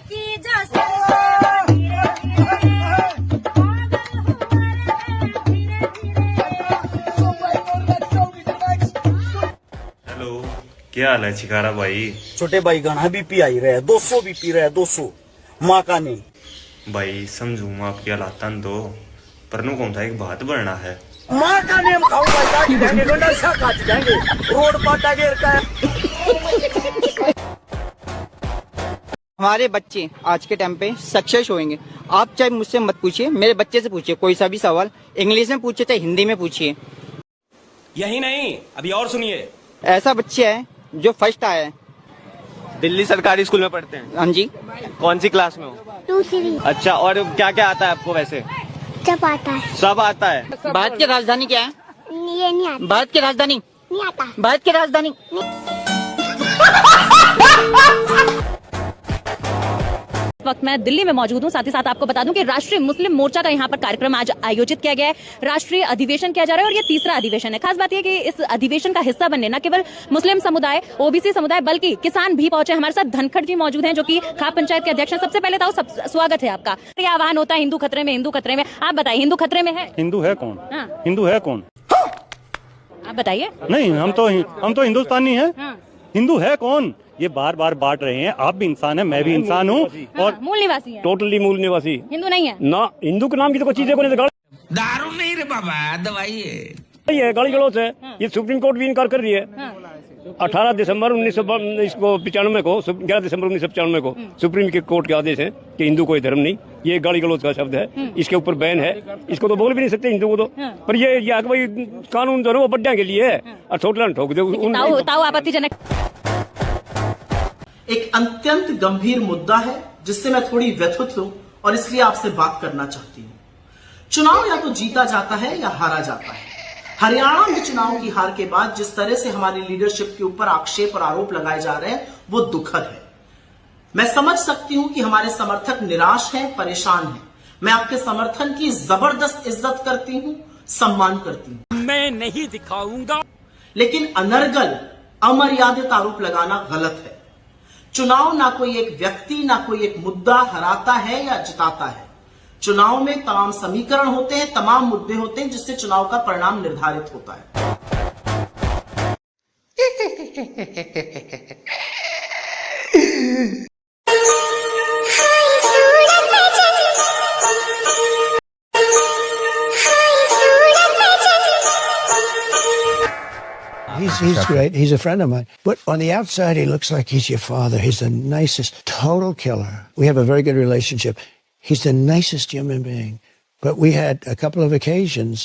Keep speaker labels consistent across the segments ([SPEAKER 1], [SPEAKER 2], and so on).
[SPEAKER 1] की जो सरसों धीरे धीरे पागल हुआ रे धीरे धीरे।
[SPEAKER 2] हेलो, क्या हाल है शिकारा भाई?
[SPEAKER 3] छोटे भाई गाना बीपी आई रहा है, 200 बीपी रहा है, 200 माँ का नहीं।
[SPEAKER 2] भाई समझूंगा आपकी हालात तो पर नु कौन था एक बात बढ़ना है।
[SPEAKER 3] माँ का नेम खाऊंगा, काट जाएंगे, गंडा काट जाएंगे, रोड पाटा गिर का है।
[SPEAKER 4] हमारे बच्चे आज के टाइम पे सक्सेस होंगे। आप चाहे मुझसे मत पूछिए, मेरे बच्चे से पूछिए कोई सा भी सवाल, इंग्लिश में पूछिए चाहे हिंदी में पूछिए।
[SPEAKER 5] यही नहीं, अभी और सुनिए।
[SPEAKER 4] ऐसा बच्चे है जो फर्स्ट आया है।
[SPEAKER 6] दिल्ली सरकारी स्कूल में पढ़ते हैं?
[SPEAKER 4] हाँ जी।
[SPEAKER 6] कौन सी क्लास में हो?
[SPEAKER 7] दूसरी।
[SPEAKER 6] अच्छा, और क्या क्या आता है आपको वैसे?
[SPEAKER 7] सब आता है।
[SPEAKER 6] सब आता है।
[SPEAKER 4] भारत की राजधानी क्या है?
[SPEAKER 7] ये नहीं आता।
[SPEAKER 4] भारत की राजधानी
[SPEAKER 7] नहीं आता।
[SPEAKER 4] भारत की राजधानी
[SPEAKER 8] वक्त मैं दिल्ली में मौजूद हूं। साथ ही साथ आपको बता दूं कि राष्ट्रीय मुस्लिम मोर्चा का यहां पर कार्यक्रम आज आयोजित किया गया है। राष्ट्रीय अधिवेशन किया जा रहा है और ये तीसरा अधिवेशन है। खास बात यह कि इस अधिवेशन का हिस्सा बनने न केवल मुस्लिम समुदाय, ओबीसी समुदाय, बल्कि किसान भी पहुंचे। हमारे साथ धनखड़ जी मौजूद हैं जो कि खाप पंचायत के अध्यक्ष हैं। सबसे पहले तो स्वागत है आपका। ये आह्वान होता है हिंदू खतरे में, हिंदू खतरे में। आप बताइए हिंदू खतरे में है?
[SPEAKER 9] हिंदू है कौन?
[SPEAKER 8] हाँ।
[SPEAKER 9] हिंदू है कौन?
[SPEAKER 8] आप बताइए।
[SPEAKER 9] नहीं, हम तो हिंदुस्तानी हैं।
[SPEAKER 8] हाँ।
[SPEAKER 9] हिंदू है कौन? ये बार बार बांट रहे हैं। आप भी इंसान हैं, मैं भी इंसान हूँ। और
[SPEAKER 8] मूल निवासी है।
[SPEAKER 6] टोटली मूल निवासी।
[SPEAKER 8] हिंदू नहीं है
[SPEAKER 6] ना, हिंदू के नाम की तो कोई चीजें को नहीं।
[SPEAKER 5] दारू नहीं रे बाबा, दवाई है।
[SPEAKER 6] गाली गलौज है। ये सुप्रीम कोर्ट भी इनकार कर रही है। 18 दिसंबर 1995 को 11 दिसंबर 1995 को सुप्रीम कोर्ट के आदेश है कि हिंदू कोई धर्म नहीं। ये गाली गलौज का शब्द है, इसके ऊपर बैन है। इसको तो बोल भी नहीं सकते हिंदू को तो। पर ये भाई कानून जो है वो बड्डा के लिए है और छोटला ठोक दे।
[SPEAKER 8] ताऊ आपत्तिजनक।
[SPEAKER 10] एक अत्यंत गंभीर मुद्दा है जिससे मैं थोड़ी व्यथित हूं और इसलिए आपसे बात करना चाहती हूं। चुनाव या तो जीता जाता है या हारा जाता है। हरियाणा में चुनाव की हार के बाद जिस तरह से हमारी लीडरशिप के ऊपर आक्षेप और आरोप लगाए जा रहे हैं वो दुखद है। मैं समझ सकती हूं कि हमारे समर्थक निराश हैं, परेशान हैं। मैं आपके समर्थन की जबरदस्त इज्जत करती हूं, सम्मान करती हूं।
[SPEAKER 5] मैं नहीं दिखाऊंगा।
[SPEAKER 10] लेकिन अनर्गल, अमर्यादित आरोप लगाना गलत है। चुनाव ना कोई एक व्यक्ति, ना कोई एक मुद्दा हराता है या जिताता है। चुनाव में तमाम समीकरण होते हैं, तमाम मुद्दे होते हैं जिससे चुनाव का परिणाम निर्धारित होता है।
[SPEAKER 11] He's great. He's a friend of mine. But on the outside, he looks like he's your father. He's the nicest, total killer. We have a very good relationship. He's the nicest human being. But we had a couple of occasions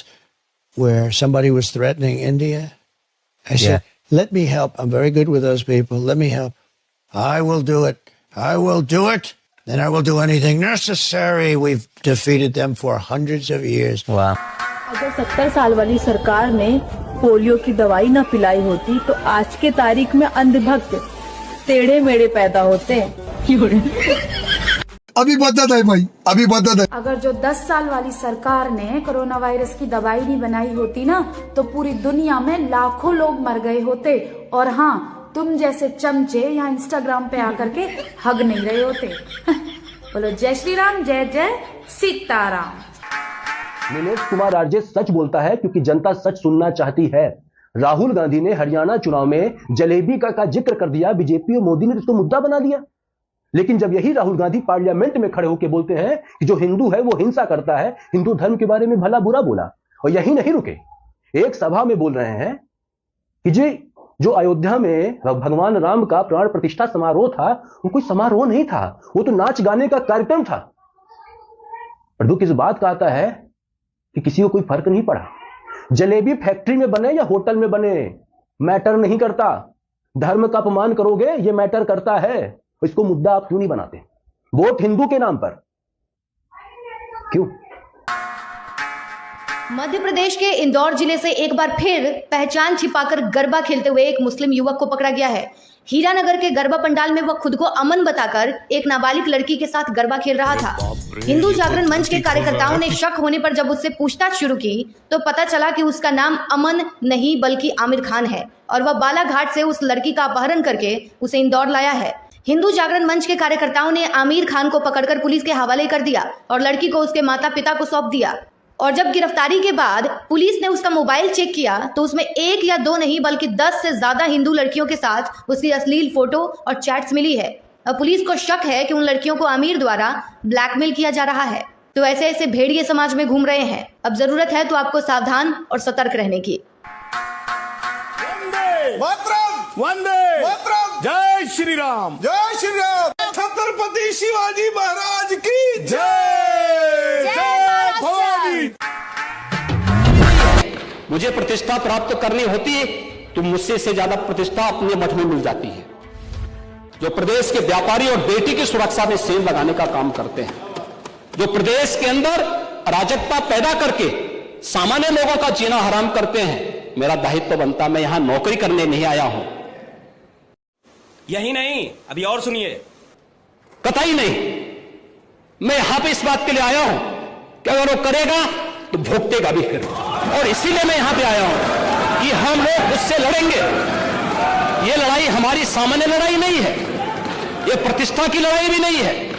[SPEAKER 11] where somebody was threatening India. I said, let me help. I'm very good with those people. Let me help. I will do it. I will do it. And I will do anything necessary. We've defeated them for hundreds of years.
[SPEAKER 12] Wow. अगर 70 साल वाली सरकार ने polio की दवाई न पिलाई होती तो आज के तारीख में अंधभक्त टेढ़े मेढ़े पैदा होते।
[SPEAKER 13] अभी बदत है भाई, अभी बदत है।
[SPEAKER 12] अगर जो 10 साल वाली सरकार ने कोरोना वायरस की दवाई नहीं बनाई होती ना तो पूरी दुनिया में लाखों लोग मर गए होते। और हाँ, तुम जैसे चमचे यहाँ इंस्टाग्राम पे आकर के हग नहीं रहे होते। बोलो जय श्री राम, जय जय सीताराम।
[SPEAKER 14] नीलेश कुमार आरजे सच बोलता है क्योंकि जनता सच सुनना चाहती है। राहुल गांधी ने हरियाणा चुनाव में जलेबी का जिक्र कर दिया, बीजेपी और मोदी ने इसको मुद्दा बना दिया। लेकिन जब यही राहुल गांधी पार्लियामेंट में खड़े होकर बोलते हैं कि जो हिंदू है वो हिंसा करता है, हिंदू धर्म के बारे में भला बुरा बोला, और यही नहीं रुके, एक सभा में बोल रहे हैं कि जी जो अयोध्या में भगवान राम का प्राण प्रतिष्ठा समारोह था वो कोई समारोह नहीं था, वो तो नाच गाने का कार्यक्रम था। और दुख इस बात का आता है कि किसी को कोई फर्क नहीं पड़ा। जलेबी फैक्ट्री में बने या होटल में बने मैटर नहीं करता। धर्म का अपमान करोगे ये मैटर करता है। इसको मुद्दा आप क्यों नहीं बनाते? वोट हिंदू के नाम पर क्यों?
[SPEAKER 15] मध्य प्रदेश के इंदौर जिले से एक बार फिर पहचान छिपाकर गरबा खेलते हुए एक मुस्लिम युवक को पकड़ा गया है। हीरानगर के गरबा पंडाल में वह खुद को अमन बताकर एक नाबालिग लड़की के साथ गरबा खेल रहा था। हिंदू जागरण मंच के कार्यकर्ताओं ने शक होने पर जब उससे पूछताछ शुरू की तो पता चला कि उसका नाम अमन नहीं बल्कि आमिर खान है और वह बालाघाट से उस लड़की का अपहरण करके उसे इंदौर लाया है। हिंदू जागरण मंच के कार्यकर्ताओं ने आमिर खान को पकड़कर पुलिस के हवाले कर दिया और लड़की को उसके माता पिता को सौंप दिया। और जब गिरफ्तारी के बाद पुलिस ने उसका मोबाइल चेक किया तो उसमें 1 या 2 नहीं बल्कि 10 से ज्यादा हिंदू लड़कियों के साथ उसकी अश्लील फोटो और चैट्स मिली है। अब पुलिस को शक है कि उन लड़कियों को आमिर द्वारा ब्लैकमेल किया जा रहा है। तो ऐसे ऐसे भेड़िए समाज में घूम रहे हैं। अब जरूरत है तो आपको सावधान और सतर्क रहने की।
[SPEAKER 3] वंदे जय श्री राम, जय श्री राम। छत्रपति शिवाजी महाराज की जय, जय भवानी।
[SPEAKER 14] मुझे प्रतिष्ठा प्राप्त करनी होती है तो मुझसे से ज्यादा प्रतिष्ठा अपने मठ में मिल जाती है, जो प्रदेश के व्यापारी और बेटी की सुरक्षा में सेल लगाने का काम करते हैं, जो प्रदेश के अंदर अराजकता पैदा करके सामान्य लोगों का जीना हराम करते हैं। मेरा दायित्व बनता, मैं यहां नौकरी करने नहीं आया हूं।
[SPEAKER 16] यही नहीं, अभी और सुनिए।
[SPEAKER 14] कतई नहीं, मैं यहां पे इस बात के लिए आया हूं कि अगर वो करेगा तो भोगतेगा भी फिर, और इसीलिए मैं यहां पे आया हूं कि हम लोग उससे लड़ेंगे। ये लड़ाई हमारी सामान्य लड़ाई नहीं है, ये प्रतिष्ठा की लड़ाई भी नहीं है।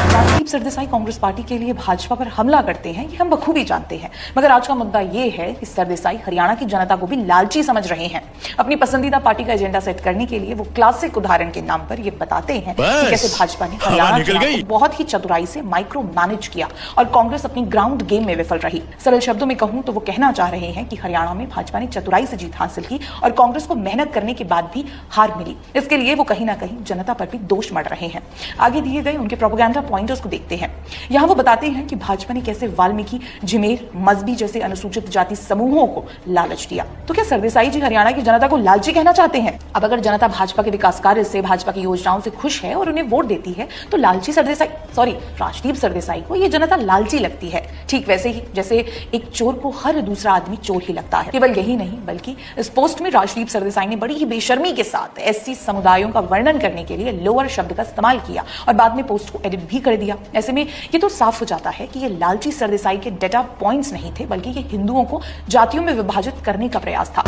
[SPEAKER 17] राजदीप सरदेसाई कांग्रेस पार्टी के लिए भाजपा पर हमला करते हैं, ये हम बखूबी जानते हैं, मगर आज का मुद्दा ये है कि सरदेसाई हरियाणा की जनता को भी लालची समझ रहे हैं। अपनी पसंदीदा पार्टी का एजेंडा सेट करने के लिए वो क्लासिक उदाहरण के नाम पर ये बताते हैं कि कैसे भाजपा ने हरियाणा चुनाव को बहुत ही चतुराई से माइक्रो मैनेज किया और कांग्रेस अपनी ग्राउंड गेम में विफल रही। सरल शब्दों में कहूं तो वो कहना चाह रहे हैं कि हरियाणा में भाजपा ने चतुराई से जीत हासिल की और कांग्रेस को मेहनत करने के बाद भी हार मिली। इसके लिए वो कहीं ना कहीं जनता पर भी दोष मढ़ रहे हैं। आगे दिए गए उनके प्रोपेगेंडा पॉइंटर्स को देखते हैं। यहाँ वो बताते हैं कि भाजपा ने कैसे वाल्मीकि, झिमेर, मजबी जैसे अनुसूचित जाति समूहों को लालच दिया। तो क्या सरदेसाई जी हरियाणा की जनता को लालची कहना चाहते हैं? अब अगर जनता भाजपा के विकास कार्य से, भाजपा की योजनाओं से खुश है और उन्हें वोट देती है तो लालची सरदेसाई, राजदीप सरदेसाई को ये जनता लालची लगती है। ठीक वैसे ही जैसे एक चोर को हर दूसरा आदमी चोर ही लगता है। केवल यही नहीं बल्कि इस पोस्ट में राजदीप सरदेसाई ने बड़ी ही बेशर्मी के साथ एससी समुदायों का वर्णन करने के लिए लोअर शब्द का इस्तेमाल किया और बाद में पोस्ट को एडिट भी कर दिया। ऐसे में ये तो साफ हो जाता है कि ये लालची सरदेसाई के डेटा पॉइंट्स नहीं थे बल्कि ये हिंदुओं को जातियों में विभाजित करने का प्रयास था।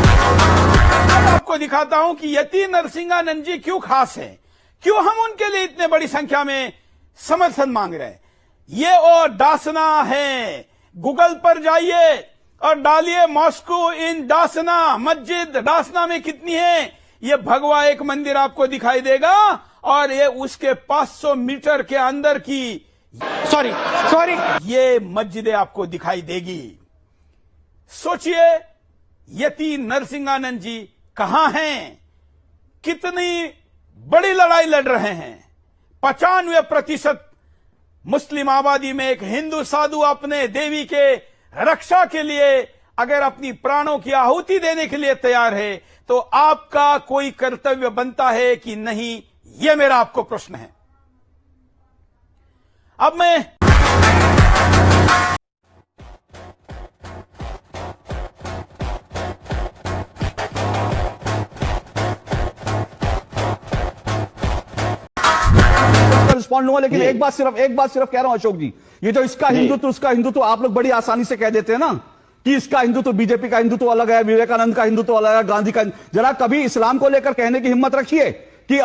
[SPEAKER 3] आपको दिखाता हूं कि यति नरसिंहानंद जी क्यों खास हैं, क्यों हम उनके लिए इतने बड़ी संख्या में समर्थन मांग रहे हैं। ये और डासना है, गूगल पर जाइए और डालिए मॉस्को इन डासना, मस्जिद डासना में कितनी है। ये भगवा एक मंदिर आपको दिखाई देगा और ये उसके 500 मीटर के अंदर की सॉरी ये मस्जिदें आपको दिखाई देगी। सोचिए यति नरसिंहानंद जी कहां हैं, कितनी बड़ी लड़ाई लड़ रहे हैं। 95% मुस्लिम आबादी में एक हिंदू साधु अपने देवी के रक्षा के लिए अगर अपनी प्राणों की आहुति देने के लिए तैयार है तो आपका कोई कर्तव्य बनता है कि नहीं, यह मेरा आपको प्रश्न है। अब मैं
[SPEAKER 18] रिस्पॉन्ड लूंगा, लेकिन एक बात सिर्फ कह रहा हूं अशोक जी, ये जो इसका हिंदुत्व उसका हिंदुत्व आप लोग बड़ी आसानी से कह देते हैं ना कि इसका हिंदुत्व, बीजेपी का हिंदुत्व अलग है, विवेकानंद का हिंदुत्व अलग है, गांधी का। जरा कभी इस्लाम को लेकर कहने की हिम्मत रखिए कि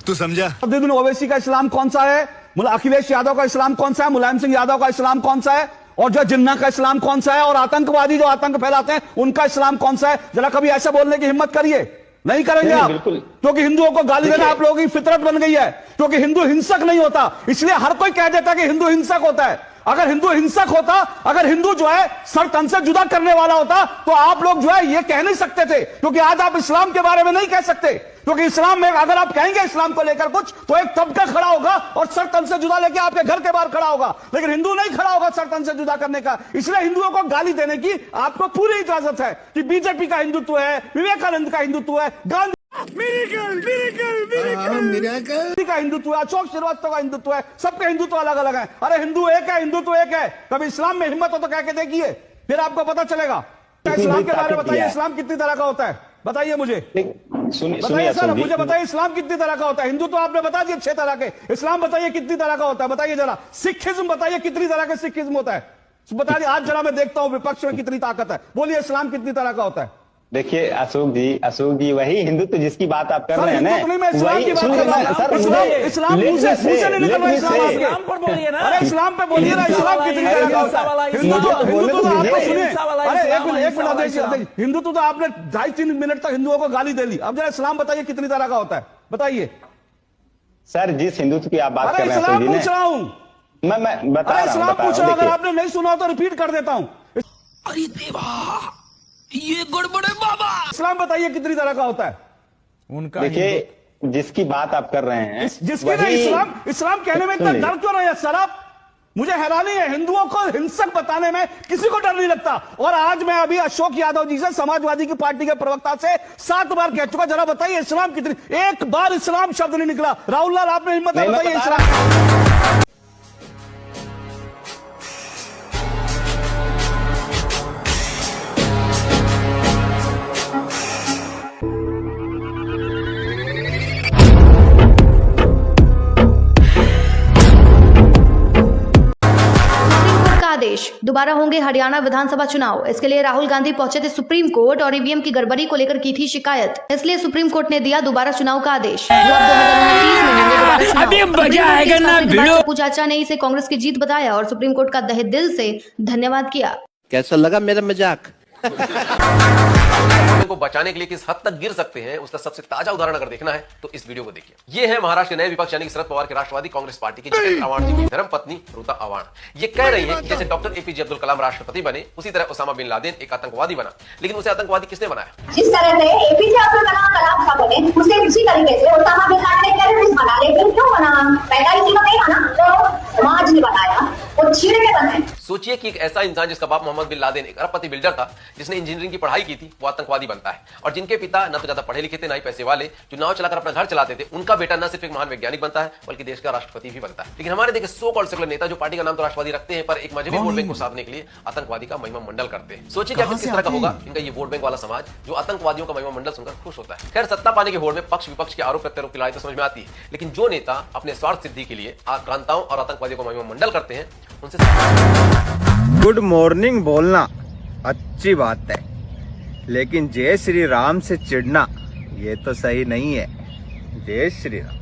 [SPEAKER 13] तू समझा
[SPEAKER 18] असदुद्दीन ओवैसी का इस्लाम कौन सा है, अखिलेश यादव का इस्लाम कौन सा है, मुलायम सिंह यादव का इस्लाम कौन सा है, और जो जिन्ना का इस्लाम कौन सा है, और आतंकवादी जो आतंक फैलाते हैं उनका इस्लाम कौन सा है। जरा कभी ऐसा बोलने की हिम्मत करिए। नहीं करेंगे आप, क्योंकि हिंदुओं को गाली देना आप लोगों की फितरत बन गई है। क्योंकि हिंदू हिंसक नहीं होता, इसलिए हर कोई कह देता कि हिंदू हिंसक होता है। अगर हिंदू हिंसक होता, अगर हिंदू जो है सर तन से जुदा करने वाला होता तो आप लोग जो है ये कह नहीं सकते थे। क्योंकि आज आप इस्लाम के बारे में नहीं कह सकते, क्योंकि इस्लाम में अगर आप कहेंगे इस्लाम को लेकर कुछ तो एक तबका खड़ा होगा और सर तन से जुदा लेके आपके घर के बाहर खड़ा होगा, लेकिन हिंदू नहीं खड़ा होगा सर तन से जुदा करने का। इसलिए हिंदुओं को गाली देने की आपको पूरी इजाजत है कि बीजेपी का हिंदुत्व है, विवेकानंद का हिंदुत्व है, गांधी का हिंदुत्व है, अशोक श्रीवास्तव का हिंदुत्व है, सबके हिंदुत्व अलग अलग है। अरे हिंदू एक है, हिंदुत्व एक है। कभी इस्लाम में हिम्मत हो तो कह के देखिए, फिर आपको पता चलेगा। इस्लाम के बारे में बताइए, इस्लाम कितनी तरह का होता है बताइए मुझे, बताइए सर, मुझे बताइए इस्लाम कितनी तरह का होता है। हिंदू तो आपने बता दिए 6 तरह के, इस्लाम बताइए कितनी तरह का होता है, बताइए जरा। सिखिज्म बताइए कितनी तरह का सिखिज्म होता है, बताइए। आज जरा मैं देखता हूं विपक्ष में कितनी ताकत है, बोलिए इस्लाम कितनी तरह का होता है,
[SPEAKER 16] देखिए अशोक जी वही हिंदुत्व जिसकी बात आप कर रहे हैं ना,
[SPEAKER 18] वही इस्लाम पर बोलिए ना, अरे इस्लाम पे बोलिए ना। इस्लाम कितनी तरह का होता है? हिंदुत्व तो आपने 2.5-3 मिनट तक हिंदुओं को गाली दे ली। अब जरा इस्लाम बताइए कितनी तरह का होता है, बताइए।
[SPEAKER 16] सर जिस हिंदुत्व की आप बात कर रहे हैं,
[SPEAKER 18] इस्लाम पूछ रहा हूँ
[SPEAKER 16] मैं बता रहा हूँ।
[SPEAKER 18] इस्लाम पूछ रहा हूँ, अगर आपने नहीं सुना तो रिपीट कर देता हूँ।
[SPEAKER 5] अरे देवा, ये गड़बड़ है बाबा।
[SPEAKER 18] इस्लाम बताइए कितनी तरह का होता है
[SPEAKER 16] उनका। देखिए जिसकी बात आप कर रहे हैं,
[SPEAKER 18] जिसकी ना इस्लाम कहने में इतना डर क्यों रहे हैं सर आप? मुझे हैरानी है, हिंदुओं को हिंसक बताने में किसी को डर नहीं लगता। और आज मैं अभी अशोक यादव जी से, समाजवादी की पार्टी के प्रवक्ता से 7 बार कह चुका, जरा बताइए इस्लाम कितनी, एक बार इस्लाम शब्द नहीं निकला। राहुल लाल आपने हिम्मत है, बताइए इस्लाम।
[SPEAKER 15] आदेश, दोबारा होंगे हरियाणा विधानसभा चुनाव। इसके लिए राहुल गांधी पहुंचे थे सुप्रीम कोर्ट और ईवीएम की गड़बड़ी को लेकर की थी शिकायत। इसलिए सुप्रीम कोर्ट ने दिया दोबारा चुनाव का आदेश। जो अब 2029 में होंगे दोबारा चुनाव।
[SPEAKER 5] अभी मजा आएगा ना भिड़ो।
[SPEAKER 15] पप्पू चाचा ने इसे कांग्रेस की जीत बताया और सुप्रीम कोर्ट का तहे दिल से धन्यवाद किया।
[SPEAKER 19] कैसा लगा मेरा मजाक?
[SPEAKER 20] को बचाने के लिए किस हद तक गिर सकते हैं उसका सबसे ताजा उदाहरण अगर देखना है तो इस वीडियो को देखिए। ये है महाराष्ट्र के नए विपक्ष यानी शरद पवार के राष्ट्रवादी कांग्रेस पार्टी की जगन आवाण जी की धर्मपत्नी ऋता आवाण। ये कह रही है कि जैसे डॉक्टर एपीजे अब्दुल कलाम राष्ट्रपति बने उसी तरह ओसामा बिन लादेन एक आतंकवादी बना। लेकिन उसे आतंकवादी किसने बनाया?
[SPEAKER 21] जिस तरह से एपीजे अब्दुल कलाम का बने उसे उसी तरीके से ओसामा बिन लादेन टेररिस्ट बना। लेकिन क्यों बना? पैदा इसी को नहीं बना, तो समाज ने बनाया, वो छीड़ के बने।
[SPEAKER 20] सोचिए कि एक ऐसा इंसान जिसका बाप मोहम्मद बिन लादेन एक अरबपति बिल्डर था, जिसने इंजीनियरिंग की पढ़ाई की थी, वो आतंकवादी बनता है। और जिनके पिता न तो ज्यादा पढ़े लिखे थे ना ही पैसे वाले, चुनाव चलाकर अपना घर चलाते थे, उनका बेटा न सिर्फ एक महान वैज्ञानिक बनता है बल्कि देश का राष्ट्रपति भी बनता है। लेकिन हमारे देश के सो कॉल्ड सेकुलर नेता जो पार्टी का नाम तो राष्ट्रवादी रखते हैं पर एक मजहबी वोट बैंक को साधने के लिए आतंकवादी का महिमा मंडल करते हैं। सोचिए क्या किस तरह का होगा इनका ये वोट बैंक वाला समाज जो आतंकवादियों का महिमा मंडल सुनकर खुश होता है। खैर सत्ता पाने के होड़ में पक्ष विपक्ष के आरोप प्रत्यारोप की लड़ाई तो समझ में आती है, लेकिन जो नेता अपने स्वार्थ सिद्धि के लिए आक्रांताओं और आतंकवादियों को महिमा मंडल करते हैं उनसे
[SPEAKER 22] गुड मॉर्निंग बोलना अच्छी बात है, लेकिन जय श्री राम से चिढ़ना ये तो सही नहीं है। जय श्री राम।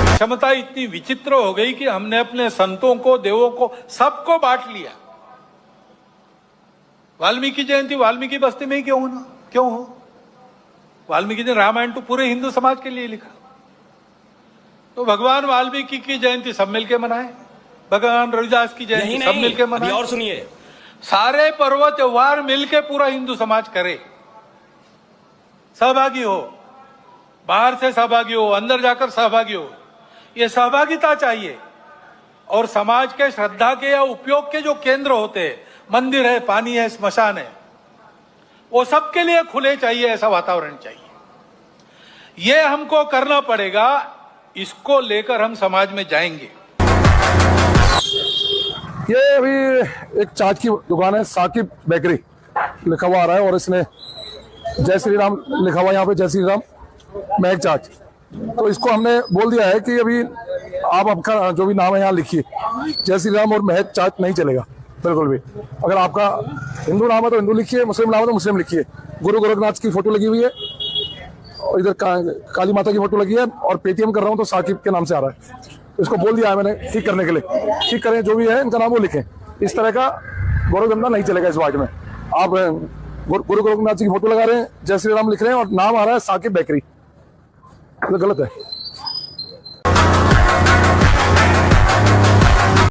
[SPEAKER 23] क्षमता इतनी विचित्र हो गई कि हमने अपने संतों को, देवों को, सबको बांट लिया। वाल्मीकि जयंती वाल्मीकि बस्ती में ही क्यों हो? वाल्मीकि ने रामायण तो पूरे हिंदू समाज के लिए लिखा, तो भगवान वाल्मीकि की जयंती सब मिलके मनाए, भगवान रविदास की जयंती सब मिलके मनाए।
[SPEAKER 5] और सुनिए,
[SPEAKER 23] सारे पर्व त्योहार मिलके पूरा हिंदू समाज करे, सहभागी हो, बाहर से सहभागी हो, अंदर जाकर सहभागी हो। ये सहभागिता चाहिए। और समाज के श्रद्धा के या उपयोग के जो केंद्र होते हैं, मंदिर है, पानी है, स्मशान है, वो सबके लिए खुले चाहिए, ऐसा वातावरण चाहिए। ये हमको करना पड़ेगा, इसको लेकर हम समाज में जाएंगे।
[SPEAKER 24] ये अभी एक चाट की दुकान है, साकिब बेकरी लिखा हुआ आ रहा है और इसने जय श्री राम लिखा हुआ, यहाँ पे जय श्री राम महक चाट। तो इसको हमने बोल दिया है कि अभी आप आपका जो भी नाम है यहाँ लिखिए, जय श्री राम और महक चाट नहीं चलेगा बिल्कुल भी। अगर आपका हिंदू नाम है तो हिंदू लिखिए, मुस्लिम नाम है तो मुस्लिम लिखिए। गुरु गोरखनाथ की फोटो लगी हुई है और इधर काली माता की फोटो लगी है और पेटीएम कर रहा हूँ तो साकिब के नाम से आ रहा है। इसको बोल दिया है मैंने ठीक करने के लिए, ठीक करें, जो भी है इनका नाम वो लिखें। इस तरह का गौरव धंधा नहीं चलेगा इस वार्ड में। आप गुरु गोरखनाथ जी की फोटो लगा रहे हैं, जय श्री राम लिख रहे हैं और नाम आ रहा है साकिब बेकरी, तो गलत है।